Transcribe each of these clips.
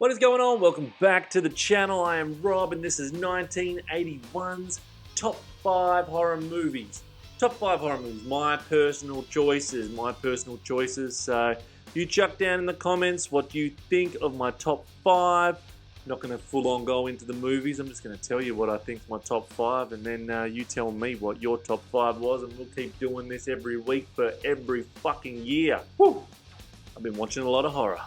What is going on? Welcome back to the channel. I am Rob and this is 1981's Top 5 Horror Movies. Top 5 Horror Movies, my personal choices. So you chuck down in the comments what you think of my top 5. I'm not going to full on go into the movies. I'm just going to tell you what I think is my top 5 and then you tell me what your top 5 was, and we'll keep doing this every week for every fucking year. Woo! I've been watching a lot of horror.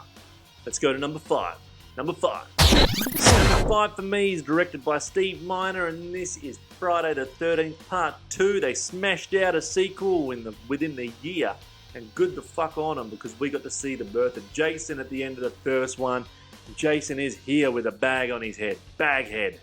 Let's go to number 5. Number 5 for me is directed by Steve Miner, and this is Friday the 13th Part 2. They smashed out a sequel within the year, and good the fuck on them, because we got to see the birth of Jason at the end of the first one. Jason is here with a bag on his head. Baghead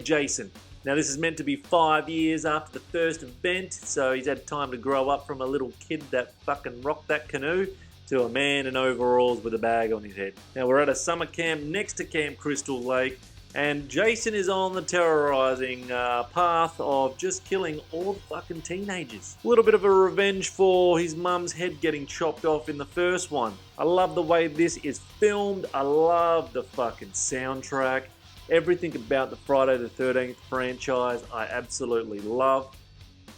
Jason. Now this is meant to be 5 years after the first event, so he's had time to grow up from a little kid that fucking rocked that canoe to a man in overalls with a bag on his head. Now we're at a summer camp next to Camp Crystal Lake, and Jason is on the terrorizing path of just killing all the fucking teenagers. A little bit of a revenge for his mum's head getting chopped off in the first one. I love the way this is filmed. I love the fucking soundtrack. Everything about the Friday the 13th franchise I absolutely love.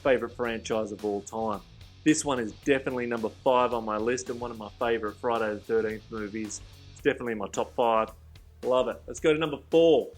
Favorite franchise of all time. This one is definitely number 5 on my list and one of my favorite Friday the 13th movies. It's definitely in my top 5. Love it. Let's go to number 4.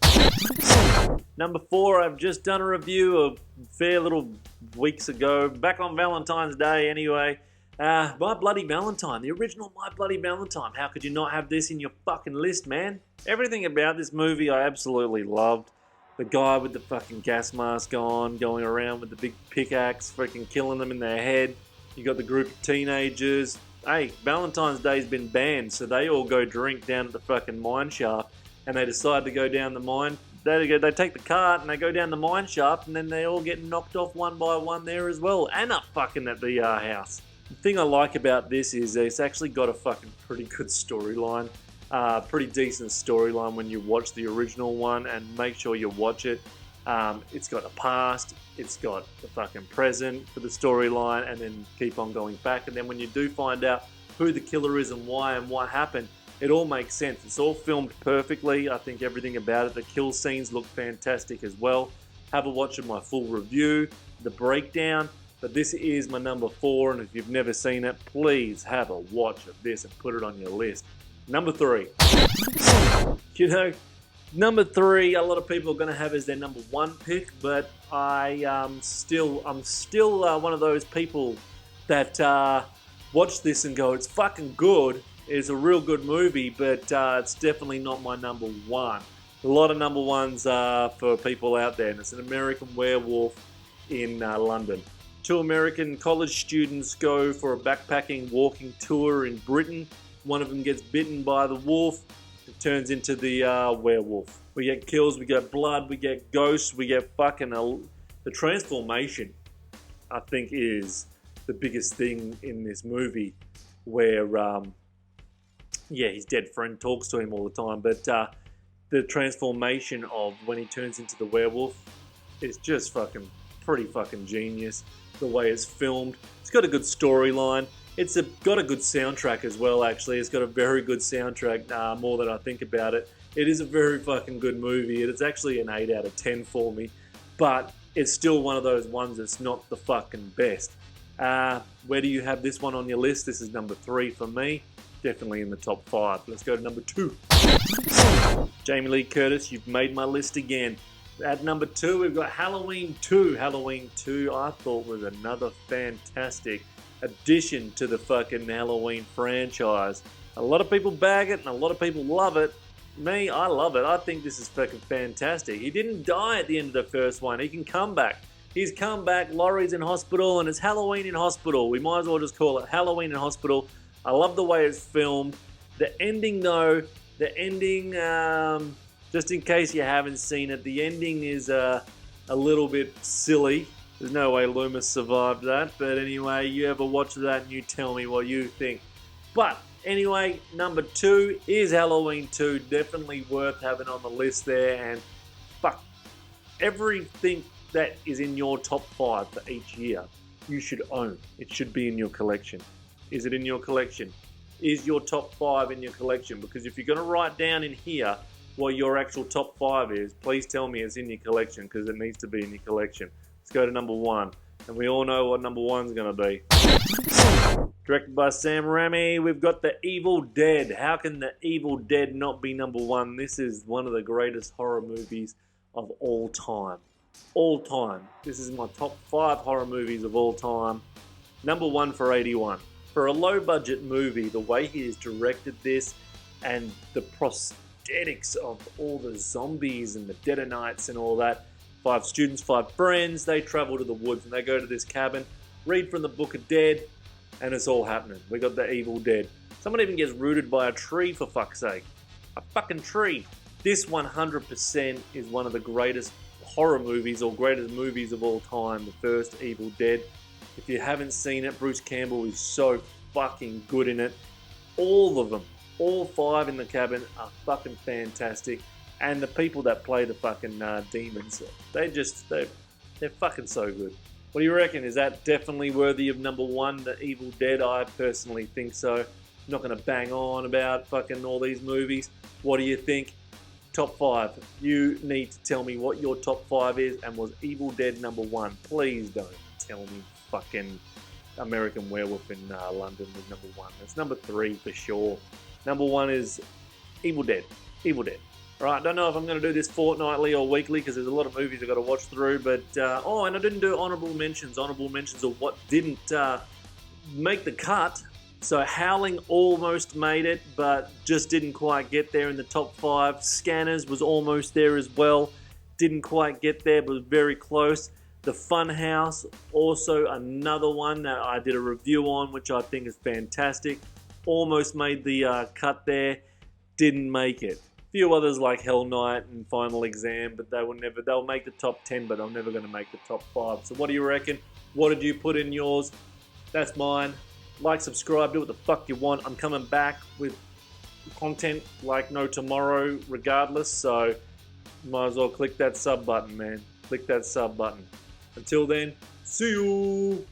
Number 4, I've just done a review of a fair little weeks ago, back on Valentine's Day anyway. My Bloody Valentine, the original My Bloody Valentine. How could you not have this in your fucking list, man? Everything about this movie I absolutely loved. The guy with the fucking gas mask on, going around with the big pickaxe, freaking killing them in their head. You got the group of teenagers. Hey, Valentine's Day's been banned, so they all go drink down at the fucking mine shaft, and they decide to go down the mine. They take the cart and they go down the mine shaft, and then they all get knocked off one by one there as well, and up fucking at the house. The thing I like about this is it's actually got a fucking pretty good storyline. Pretty decent storyline when you watch the original one, and make sure you watch it. It's got a past, it's got the fucking present for the storyline, and then keep on going back. And then when you do find out who the killer is and why and what happened, it all makes sense. It's all filmed perfectly. I think everything about it. The kill scenes look fantastic as well. Have a watch of my full review, the breakdown. But this is my number 4, and if you've never seen it, please have a watch of this and put it on your list. Number 3. You know, number 3, a lot of people are going to have as their number 1 pick, but I'm still one of those people that watch this and go, it's fucking good. It's a real good movie, but it's definitely not my number 1. A lot of number 1s for people out there, and it's an American Werewolf in London. 2 American college students go for a backpacking walking tour in Britain. One of them gets bitten by the wolf. It turns into the werewolf. We get kills, we get blood, we get ghosts, we get fucking... The transformation, I think, is the biggest thing in this movie, where, his dead friend talks to him all the time, but the transformation of when he turns into the werewolf is just fucking pretty fucking genius. The way it's filmed. It's got a good storyline. It's got a good soundtrack as well, actually. It's got a very good soundtrack, more than I think about it. It is a very fucking good movie. It's actually an 8 out of 10 for me. But it's still one of those ones that's not the fucking best. Where do you have this one on your list? This is number 3 for me. Definitely in the top 5. Let's go to number 2. Jamie Lee Curtis, you've made my list again. At number 2, we've got Halloween 2. Halloween 2, I thought, was another fantastic addition to the fucking Halloween franchise. A lot of people bag it and a lot of people love it. Me, I love it. I think this is fucking fantastic. He didn't die at the end of the first one. He can come back. He's come back, Laurie's in hospital, and it's Halloween in hospital. We might as well just call it Halloween in hospital. I love the way it's filmed. The ending, though, just in case you haven't seen it, the ending is a little bit silly. There's no way Loomis survived that, but anyway, you ever watch that and you tell me what you think. But anyway, number 2 is Halloween 2. Definitely worth having on the list there, and fuck, everything that is in your top 5 for each year, you should own. It should be in your collection. Is it in your collection? is your top 5 in your collection? Because if you're going to write down in here what your actual top 5 is, please tell me it's in your collection, because it needs to be in your collection. Let's go to number 1. And we all know what number 1's going to be. Directed by Sam Raimi, we've got The Evil Dead. How can The Evil Dead not be number 1? This is one of the greatest horror movies of all time. All time. This is my top 5 horror movies of all time. Number 1 for 81. For a low-budget movie, the way he has directed this and the prosthetics of all the zombies and the Deadonites and all that. 5 students, 5 friends, they travel to the woods and they go to this cabin, read from the Book of Dead, and it's all happening. We got The Evil Dead. Someone even gets rooted by a tree, for fuck's sake. A fucking tree. This 100% is one of the greatest horror movies or greatest movies of all time, the first Evil Dead. If you haven't seen it, Bruce Campbell is so fucking good in it. All of them, all 5 in the cabin are fucking fantastic. And the people that play the fucking demons, they're fucking so good. What do you reckon? Is that definitely worthy of number 1, The Evil Dead? I personally think so. I'm not going to bang on about fucking all these movies. What do you think? Top 5. You need to tell me what your top 5 is, and was Evil Dead number 1? Please don't tell me fucking American Werewolf in London was number 1. That's number 3 for sure. Number 1 is Evil Dead. Evil Dead. Right, I don't know if I'm going to do this fortnightly or weekly because there's a lot of movies I've got to watch through. But, and I didn't do honourable mentions. Honourable mentions of what didn't make the cut. So Howling almost made it, but just didn't quite get there in the top 5. Scanners was almost there as well. Didn't quite get there, but was very close. The Funhouse, also another one that I did a review on, which I think is fantastic. Almost made the cut there. Didn't make it. Few others like Hell Night and Final Exam, but they'll make the top 10, but they're never going to make the top 5. So what do you reckon? What did you put in yours? That's mine. Like, subscribe, do what the fuck you want. I'm coming back with content like no tomorrow regardless, so might as well click that sub button, man. Click that sub button. Until then, see you!